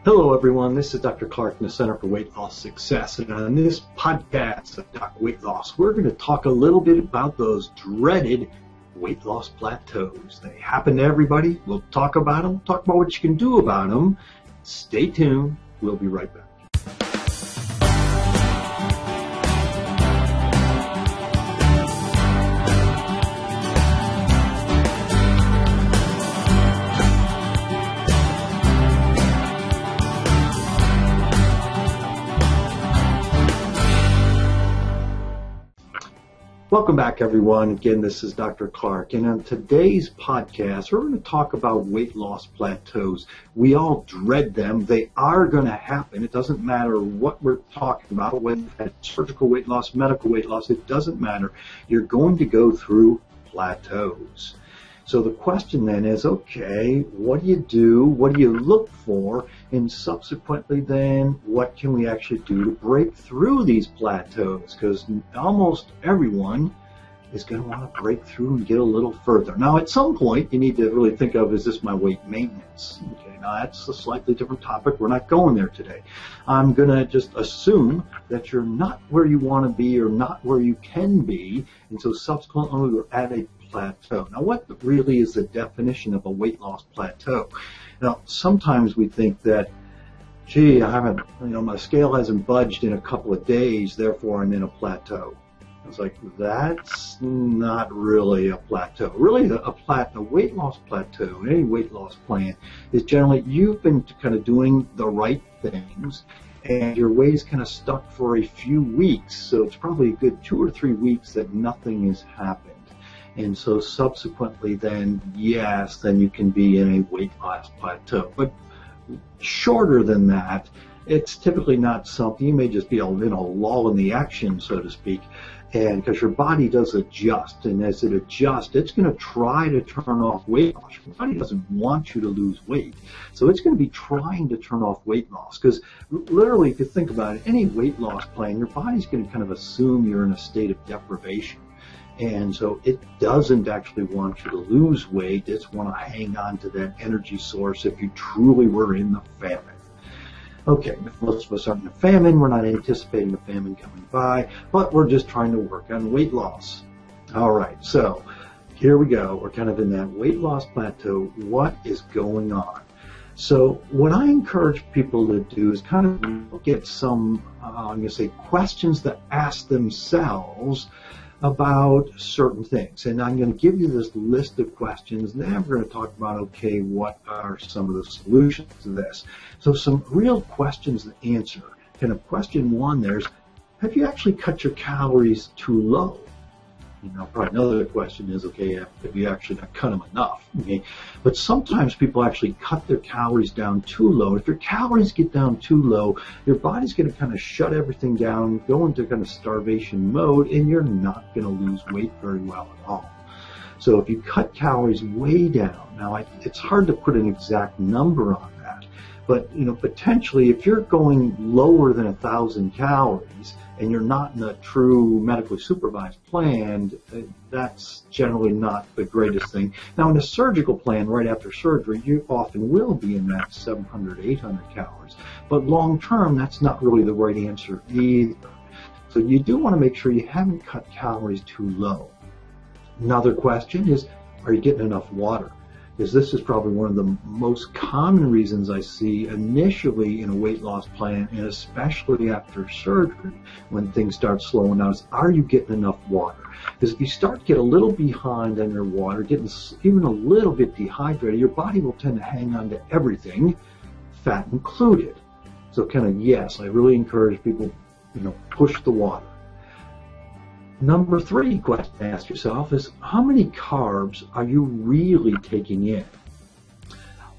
Hello everyone, this is Dr. Clark from the Center for Weight Loss Success, and on this podcast of Dr. Weight Loss, we're going to talk a little bit about those dreaded weight loss plateaus. They happen to everybody. We'll talk about them, talk about what you can do about them. Stay tuned. We'll be right back. Welcome back, everyone. Again, this is Dr. Clark, and on today's podcast, we're going to talk about weight loss plateaus. We all dread them. They are going to happen. It doesn't matter what we're talking about, whether you've had surgical weight loss, medical weight loss, it doesn't matter. You're going to go through plateaus. So the question then is, okay, what do you do? What do you look for? And subsequently then, what can we actually do to break through these plateaus? Because almost everyone is going to want to break through and get a little further. Now, at some point, you need to really think of, is this my weight maintenance? Okay, now that's a slightly different topic. We're not going there today. I'm going to just assume that you're not where you want to be or not where you can be, and so subsequently we're at a plateau. Now, what really is the definition of a weight loss plateau? Now, sometimes we think that, gee, I haven't, my scale hasn't budged in a couple of days, therefore I'm in a plateau. It's like, that's not really a plateau. Really, a weight loss plateau, any weight loss plan, is generally you've been kind of doing the right things, and your weight is kind of stuck for a few weeks. So it's probably a good 2 or 3 weeks that nothing has happened. And so subsequently then, yes, then you can be in a weight loss plateau. But shorter than that, it's typically not something, you may just be in a lull in the action, so to speak, and because your body does adjust, and as it adjusts, it's going to try to turn off weight loss. Your body doesn't want you to lose weight, so it's going to be trying to turn off weight loss, because literally, if you think about it, any weight loss plan, your body's going to kind of assume you're in a state of deprivation. And so it doesn't actually want you to lose weight. It's want to hang on to that energy source if you truly were in the famine. Okay, most of us aren't in a famine. We're not anticipating a famine coming by, but we're just trying to work on weight loss. All right, so here we go. We're kind of in that weight loss plateau. What is going on? So what I encourage people to do is kind of look at some, I'm going to say, questions to ask themselves about certain things. And I'm going to give you this list of questions. Then we're going to talk about, okay, what are some of the solutions to this? So some real questions to answer. Kind of question one, there's, have you actually cut your calories too low? Probably another question is, okay, have you actually not cut them enough? Okay, but sometimes people actually cut their calories down too low. If your calories get down too low, your body's going to kind of shut everything down, go into kind of starvation mode, and you're not going to lose weight very well at all. So if you cut calories way down, now it's hard to put an exact number on that, but potentially if you're going lower than 1,000 calories and you're not in a true medically supervised plan, that's generally not the greatest thing. Now, in a surgical plan, right after surgery, you often will be in that 700, 800 calories. But long term, that's not really the right answer either. So you do want to make sure you haven't cut calories too low. Another question is, are you getting enough water? Because this is probably one of the most common reasons I see initially in a weight loss plan, and especially after surgery, when things start slowing down, is, are you getting enough water? Because if you start to get a little behind on your water, getting even a little bit dehydrated, your body will tend to hang on to everything, fat included. So kind of, yes, I really encourage people, push the water. Number 3 question to ask yourself is, how many carbs are you really taking in?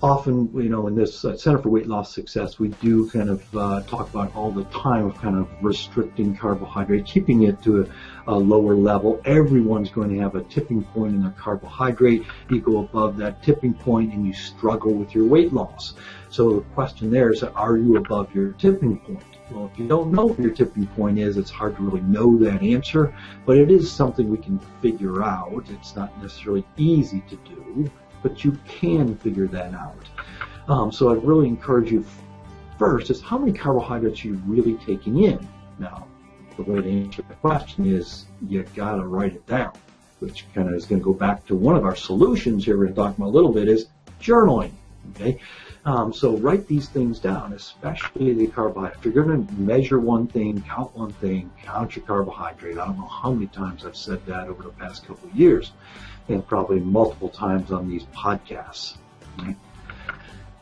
Often, in this Center for Weight Loss Success, we do kind of talk about all the time of kind of restricting carbohydrate, keeping it to a lower level. Everyone's going to have a tipping point in their carbohydrate. You go above that tipping point and you struggle with your weight loss. So the question there is, are you above your tipping point? Well, if you don't know what your tipping point is, it's hard to really know that answer, but it is something we can figure out. It's not necessarily easy to do, but you can figure that out. So I'd really encourage you, first is how many carbohydrates are you really taking in? Now, the way to answer the question is you got to write it down, which kind of is going to go back to one of our solutions here we're going to talk about a little bit is journaling. Okay, so write these things down, especially the carbohydrate. If you're going to measure one thing, count your carbohydrate. I don't know how many times I've said that over the past couple of years, and probably multiple times on these podcasts. Okay.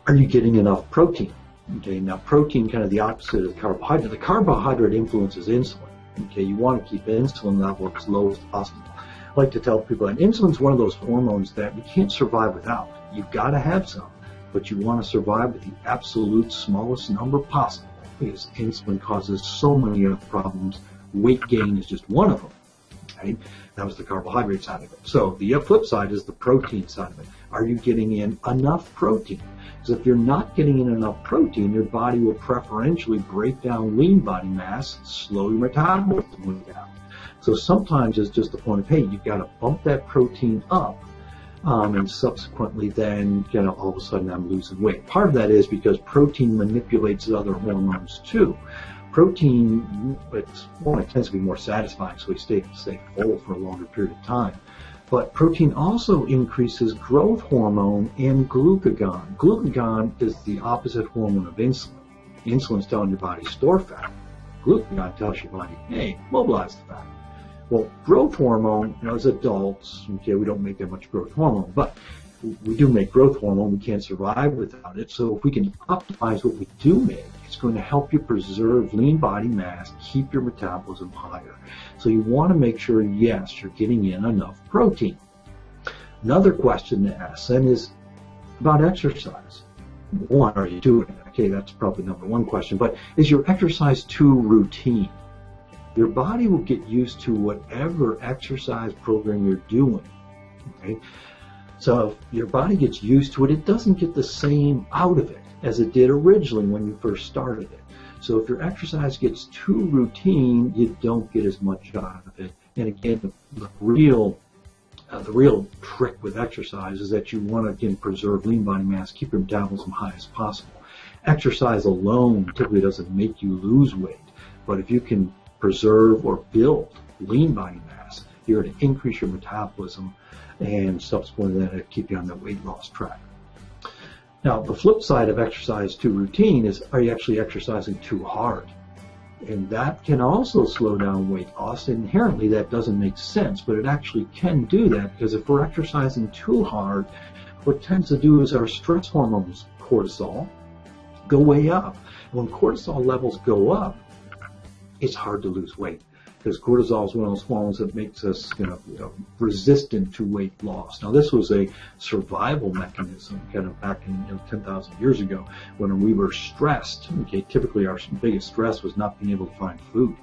Are you getting enough protein? Okay, now protein, kind of the opposite of carbohydrate. The carbohydrate influences insulin. Okay, you want to keep insulin level as low as possible. I like to tell people that insulin is one of those hormones that we can't survive without. You've got to have some, but you want to survive with the absolute smallest number possible because insulin causes so many other problems. Weight gain is just one of them. Right? That was the carbohydrate side of it. So the flip side is the protein side of it. Are you getting in enough protein? Because if you're not getting in enough protein, your body will preferentially break down lean body mass, slow your metabolism down. So sometimes it's just the point of, hey, you've got to bump that protein up, and subsequently then, all of a sudden I'm losing weight. Part of that is because protein manipulates other hormones too. Protein, it tends to be more satisfying, so we stay full for a longer period of time. But protein also increases growth hormone and glucagon. Glucagon is the opposite hormone of insulin. Insulin's telling your body store fat. Glucagon tells your body, hey, mobilize the fat. Well, growth hormone, as adults, okay, we don't make that much growth hormone, but we do make growth hormone. We can't survive without it. So if we can optimize what we do make, it's going to help you preserve lean body mass, keep your metabolism higher. So you want to make sure, yes, you're getting in enough protein. Another question to ask then is about exercise. One, are you doing it? Okay, that's probably number one question. But is your exercise too routine? Your body will get used to whatever exercise program you're doing. Okay? So if your body gets used to it, it doesn't get the same out of it as it did originally when you first started it. So if your exercise gets too routine, you don't get as much out of it. And again, the real trick with exercise is that you want to, again, preserve lean body mass, keep your metabolism high as possible. Exercise alone typically doesn't make you lose weight, but if you can preserve or build lean body mass, you're going to increase your metabolism and subsequently then keep you on that weight loss track. Now, the flip side of exercise too routine is, are you actually exercising too hard? And that can also slow down weight loss. Inherently, that doesn't make sense, but it actually can do that because if we're exercising too hard, what tends to do is our stress hormones, cortisol, go way up. When cortisol levels go up, it's hard to lose weight because cortisol is one of those hormones that makes us resistant to weight loss. Now, this was a survival mechanism kind of back in 10,000 years ago when we were stressed. Okay, typically our biggest stress was not being able to find food.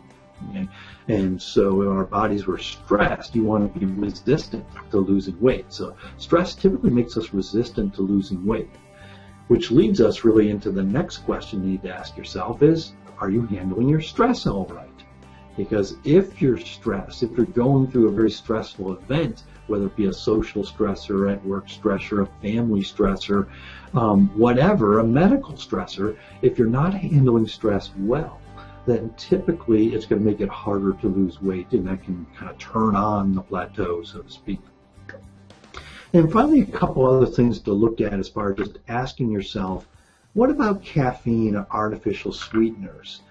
Okay? And so when our bodies were stressed, you want to be resistant to losing weight. So stress typically makes us resistant to losing weight, which leads us really into the next question you need to ask yourself is, are you handling your stress all right? Because if you're stressed, if you're going through a very stressful event, whether it be a social stressor, at work stressor, a family stressor, whatever, a medical stressor, if you're not handling stress well, then typically it's going to make it harder to lose weight, and that can kind of turn on the plateau, so to speak. And finally, a couple other things to look at as far as just asking yourself, what about caffeine or artificial sweeteners?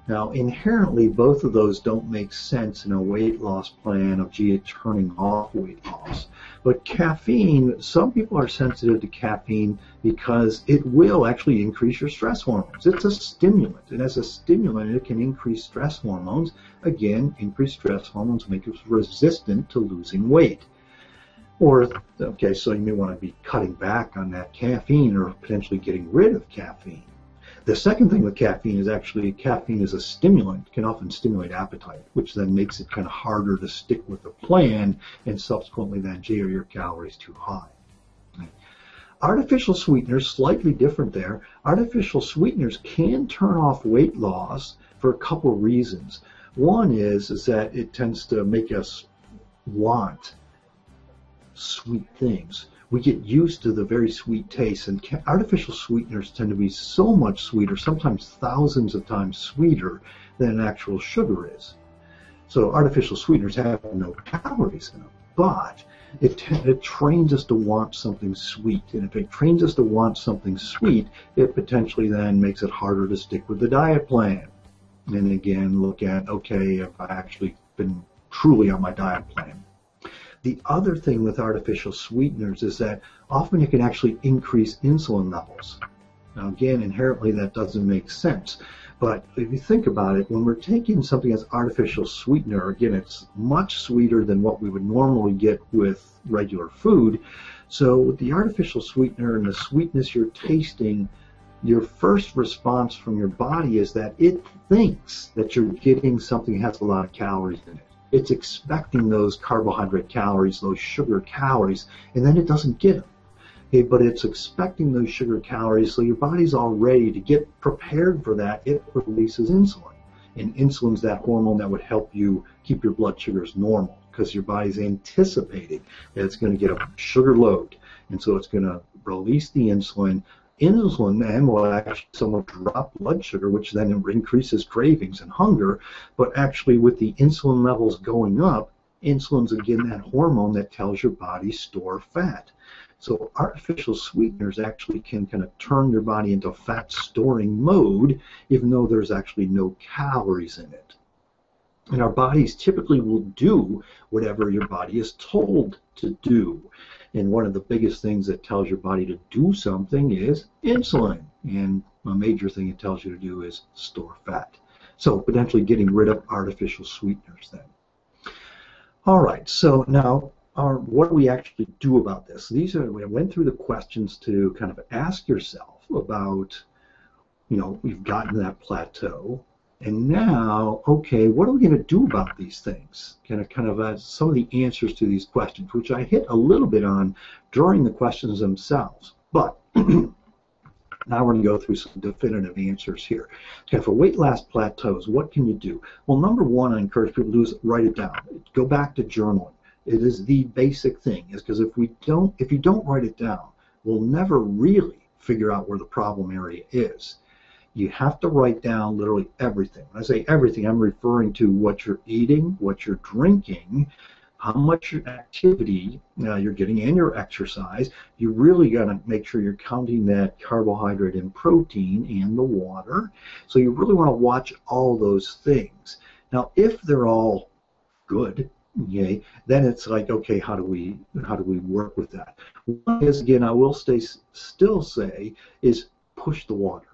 Now, inherently, both of those don't make sense in a weight loss plan of, turning off weight loss. But caffeine, some people are sensitive to caffeine because it will actually increase your stress hormones. It's a stimulant, and as a stimulant, it can increase stress hormones. Again, increased stress hormones make us resistant to losing weight. Or, okay, so you may want to be cutting back on that caffeine or potentially getting rid of caffeine. The second thing with caffeine is actually caffeine is a stimulant, can often stimulate appetite, which then makes it kind of harder to stick with the plan and subsequently then, are your calories too high? Right. Artificial sweeteners, slightly different there. Artificial sweeteners can turn off weight loss for a couple of reasons. One is that it tends to make us want sweet things. we get used to the very sweet taste, and artificial sweeteners tend to be so much sweeter, sometimes thousands of times sweeter than actual sugar is. So artificial sweeteners have no calories in them, but it trains us to want something sweet. And if it trains us to want something sweet, it potentially then makes it harder to stick with the diet plan. And again, look at, okay, have I actually been truly on my diet plan? The other thing with artificial sweeteners is that often it can actually increase insulin levels. Now again, inherently that doesn't make sense. But if you think about it, when we're taking something as artificial sweetener, again, it's much sweeter than what we would normally get with regular food. So with the artificial sweetener and the sweetness you're tasting, your first response from your body is that it thinks that you're getting something that has a lot of calories in it. It's expecting those carbohydrate calories, those sugar calories, and then it doesn't get them. Okay, but it's expecting those sugar calories, so your body's all ready to get prepared for that. It releases insulin. And insulin's that hormone that would help you keep your blood sugars normal, because your body's anticipating that it's going to get a sugar load. And so it's going to release the insulin. Insulin then will actually somewhat drop blood sugar, which then increases cravings and hunger. But actually with the insulin levels going up, insulin's again that hormone that tells your body store fat. So artificial sweeteners actually can kind of turn your body into fat storing mode, even though there's actually no calories in it. And our bodies typically will do whatever your body is told to do. And one of the biggest things that tells your body to do something is insulin. And a major thing it tells you to do is store fat. So potentially getting rid of artificial sweeteners then. All right, so now what do we actually do about this? We went through the questions to kind of ask yourself about, we've gotten that plateau, and now, okay, what are we going to do about these things? Kind of some of the answers to these questions, which I hit a little bit on during the questions themselves, but now we're going to go through some definitive answers here. Okay, for weight loss plateaus, what can you do? Well, number one, I encourage people to do is write it down. Go back to journaling. It is the basic thing, is because if you don't write it down, we'll never really figure out where the problem area is. You have to write down literally everything. When I say everything, I'm referring to what you're eating, what you're drinking, how much activity you're getting, and your exercise. You really got to make sure you're counting that carbohydrate and protein and the water. So you really want to watch all those things. Now, if they're all good, okay, then it's like, okay, how do we work with that? One is, again, I will still say, is push the water.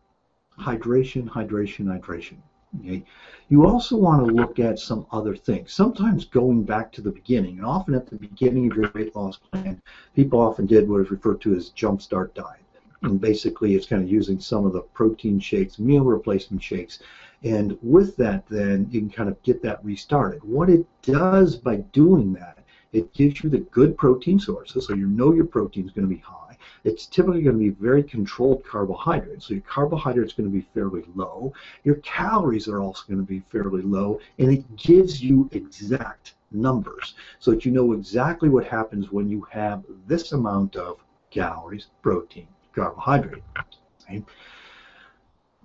Hydration, hydration, hydration. Okay. You also want to look at some other things. Sometimes going back to the beginning, and often at the beginning of your weight loss plan, people often did what is referred to as jumpstart diet. And basically it's kind of using some of the protein shakes, meal replacement shakes, and with that then you can kind of get that restarted. What it does by doing that, it gives you the good protein sources, so you know your protein is going to be high. It's typically going to be very controlled carbohydrates, so your carbohydrate is going to be fairly low. Your calories are also going to be fairly low, and it gives you exact numbers so that you know exactly what happens when you have this amount of calories, protein, carbohydrate. Okay?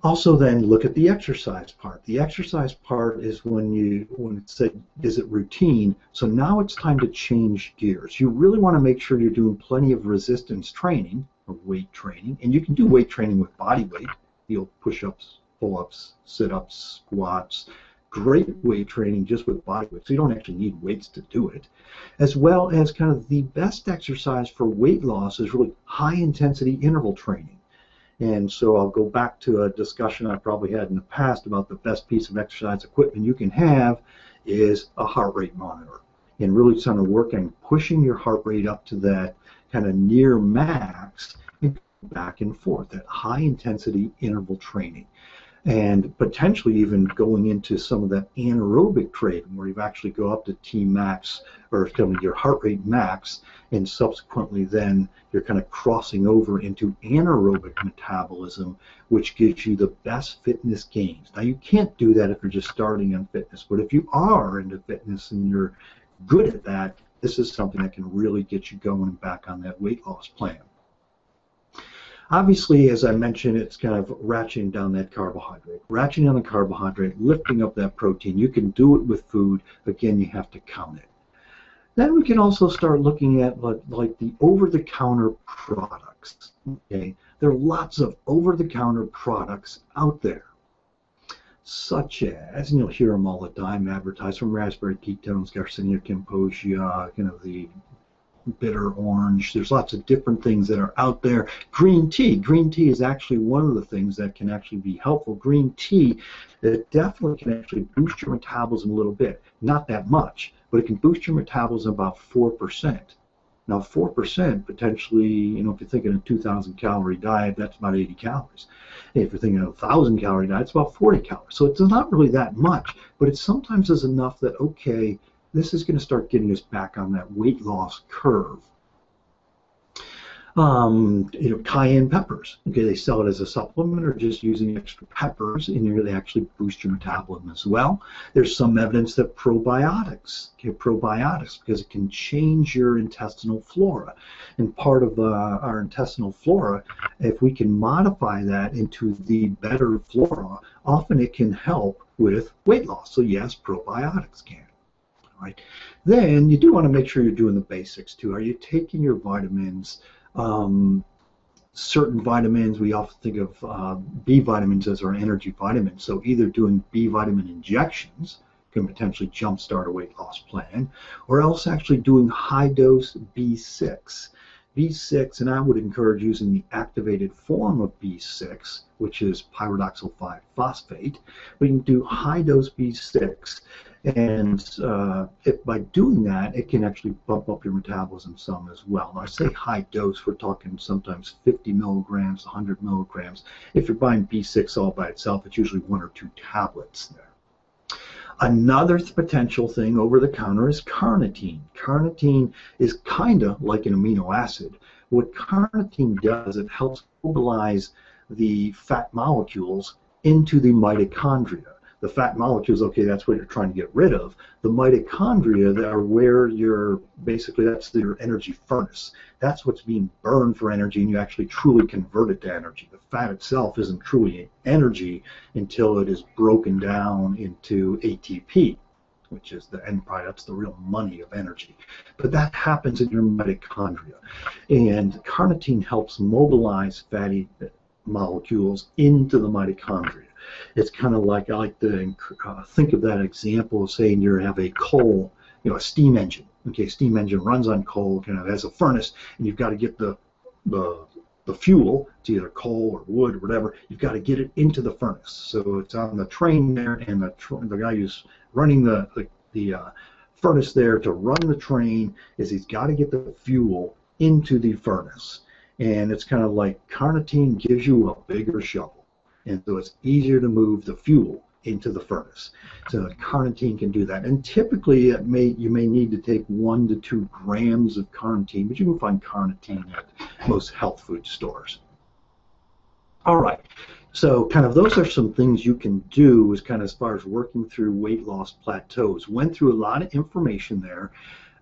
Also then look at the exercise part. The exercise part is when it said, is it routine? So now it's time to change gears. You really want to make sure you're doing plenty of resistance training or weight training, and you can do weight training with body weight. Push-ups, pull-ups, sit-ups, squats. Great weight training just with body weight, so you don't actually need weights to do it. As well as kind of the best exercise for weight loss is really high-intensity interval training. And so I'll go back to a discussion I probably had in the past about the best piece of exercise equipment you can have is a heart rate monitor. And really trying to work on pushing your heart rate up to that kind of near max and back and forth, that high intensity interval training. And potentially even going into some of that anaerobic training where you actually go up to T max or kind of your heart rate max, and subsequently then you're kind of crossing over into anaerobic metabolism, which gives you the best fitness gains. Now you can't do that if you're just starting on fitness, but if you are into fitness and you're good at that, this is something that can really get you going back on that weight loss plan. Obviously, as I mentioned, it's kind of ratcheting down that carbohydrate. Ratcheting down the carbohydrate, lifting up that protein. You can do it with food. Again, you have to count it. Then we can also start looking at like the over-the-counter products. Okay, there are lots of over-the-counter products out there, such as, and you'll hear them all the time advertised, from raspberry ketones, Garcinia cambogia, the bitter orange. There's lots of different things that are out there. Green tea. Green tea is actually one of the things that can actually be helpful. Green tea, it definitely can actually boost your metabolism a little bit. Not that much, but it can boost your metabolism about 4%. Now 4% potentially, if you're thinking a 2,000 calorie diet, that's about 80 calories. If you're thinking of a 1,000 calorie diet, it's about 40 calories. So it's not really that much, but it sometimes is enough that, okay, this is going to start getting us back on that weight loss curve. Cayenne peppers. Okay, they sell it as a supplement, or just using extra peppers, and they actually boost your metabolism as well. There's some evidence that probiotics, because it can change your intestinal flora. And part of our intestinal flora, if we can modify that into the better flora, often it can help with weight loss. So yes, probiotics can. Right. Then you do want to make sure you're doing the basics too. Are you taking your vitamins? Certain vitamins, we often think of B vitamins as our energy vitamins. So either doing B vitamin injections can potentially jumpstart a weight loss plan, or else actually doing high dose B6. B6, and I would encourage using the activated form of B6, which is pyridoxal 5-phosphate. We can do high dose B6. And if by doing that, it can actually bump up your metabolism some as well. Now, I say high dose, we're talking sometimes 50 milligrams, 100 milligrams. If you're buying B6 all by itself, it's usually 1 or 2 tablets there. Another potential thing over the counter is carnitine. Carnitine is kind of like an amino acid. What carnitine does, it helps mobilize the fat molecules into the mitochondria. The fat molecules, okay, that's what you're trying to get rid of. The mitochondria are where that's your energy furnace. That's what's being burned for energy, and you actually truly convert it to energy. The fat itself isn't truly energy until it is broken down into ATP, which is the end product. That's the real money of energy. But that happens in your mitochondria. And carnitine helps mobilize fatty molecules into the mitochondria. It's kind of like, I like to think of that example of saying you have a coal, a steam engine. Okay, steam engine runs on coal, kind of has a furnace, and you've got to get the fuel, it's either coal or wood or whatever, you've got to get it into the furnace. So it's on the train there, and the guy who's running the furnace there to run the train he's got to get the fuel into the furnace. And it's kind of like carnitine gives you a bigger shovel. And so it's easier to move the fuel into the furnace. So carnitine can do that. And typically you may need to take 1 to 2 grams of carnitine, but you can find carnitine at most health food stores. All right. So kind of those are some things you can do as far as working through weight loss plateaus. Went through a lot of information there.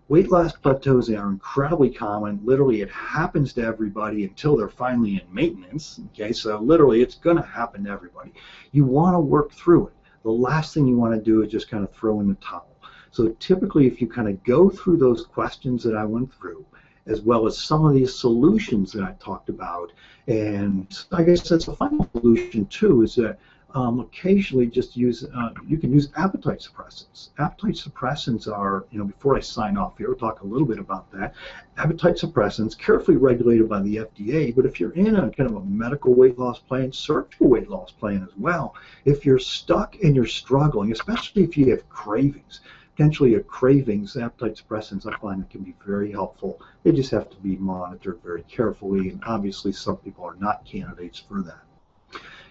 Weight loss plateaus are incredibly common. Literally, it happens to everybody until they're finally in maintenance. Okay, so literally, it's going to happen to everybody. You want to work through it. The last thing you want to do is just kind of throw in the towel. So typically, if you kind of go through those questions that I went through, as well as some of these solutions that I talked about, and I guess that's the final solution too, is that occasionally just use, you can use appetite suppressants. Appetite suppressants are, before I sign off here, we'll talk a little bit about that. Appetite suppressants, carefully regulated by the FDA, but if you're in a kind of a medical weight loss plan, surgical weight loss plan as well, if you're stuck and you're struggling, especially if you have cravings, potentially a cravings, appetite suppressants, I find that can be very helpful. They just have to be monitored very carefully, and obviously some people are not candidates for that.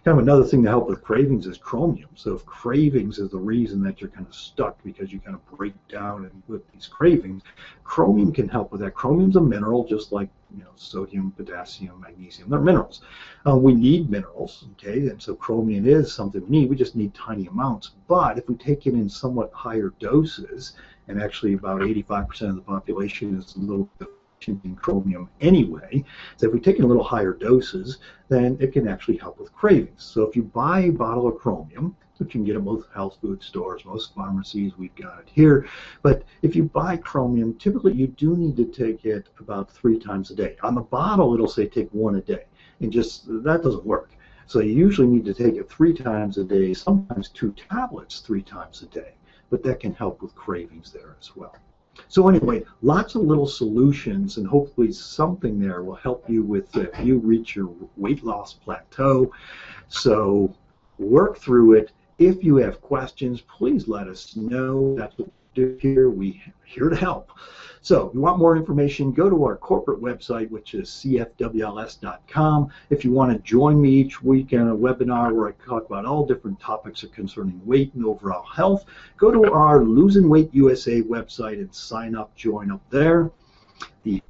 Kind of another thing to help with cravings is chromium. So if cravings is the reason that you're kind of stuck because you kind of break down and with these cravings, chromium can help with that. Chromium's a mineral just like sodium, potassium, magnesium. They're minerals. We need minerals, okay, and so chromium is something we need. We just need tiny amounts. But if we take it in somewhat higher doses, and actually about 85% of the population is a little deficient in chromium anyway, so if we take it in a little higher doses, then it can actually help with cravings. So if you buy a bottle of chromium, which you can get at most health food stores, most pharmacies, we've got it here. But if you buy chromium, typically you do need to take it about 3 times a day. On the bottle, it'll say take 1 a day, and just that doesn't work. So you usually need to take it 3 times a day, sometimes 2 tablets 3 times a day. But that can help with cravings there as well. So anyway, lots of little solutions, and hopefully something there will help you with if you reach your weight loss plateau. So work through it. If you have questions, please let us know. That's what we do here. We're here to help. So if you want more information, go to our corporate website, which is cfwls.com. If you want to join me each week in a webinar where I talk about all different topics concerning weight and overall health, go to our Losing Weight USA website and sign up, join up there. The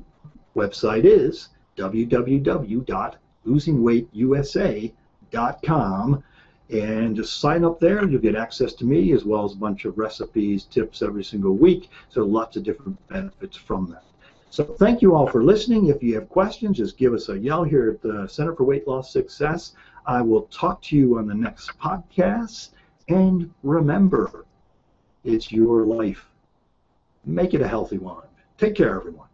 website is www.losingweightUSA.com. And just sign up there, and you'll get access to me as well as a bunch of recipes, tips every single week. So lots of different benefits from that. So thank you all for listening. If you have questions, just give us a yell here at the Center for Weight Loss Success. I will talk to you on the next podcast. And remember, it's your life. Make it a healthy one. Take care, everyone.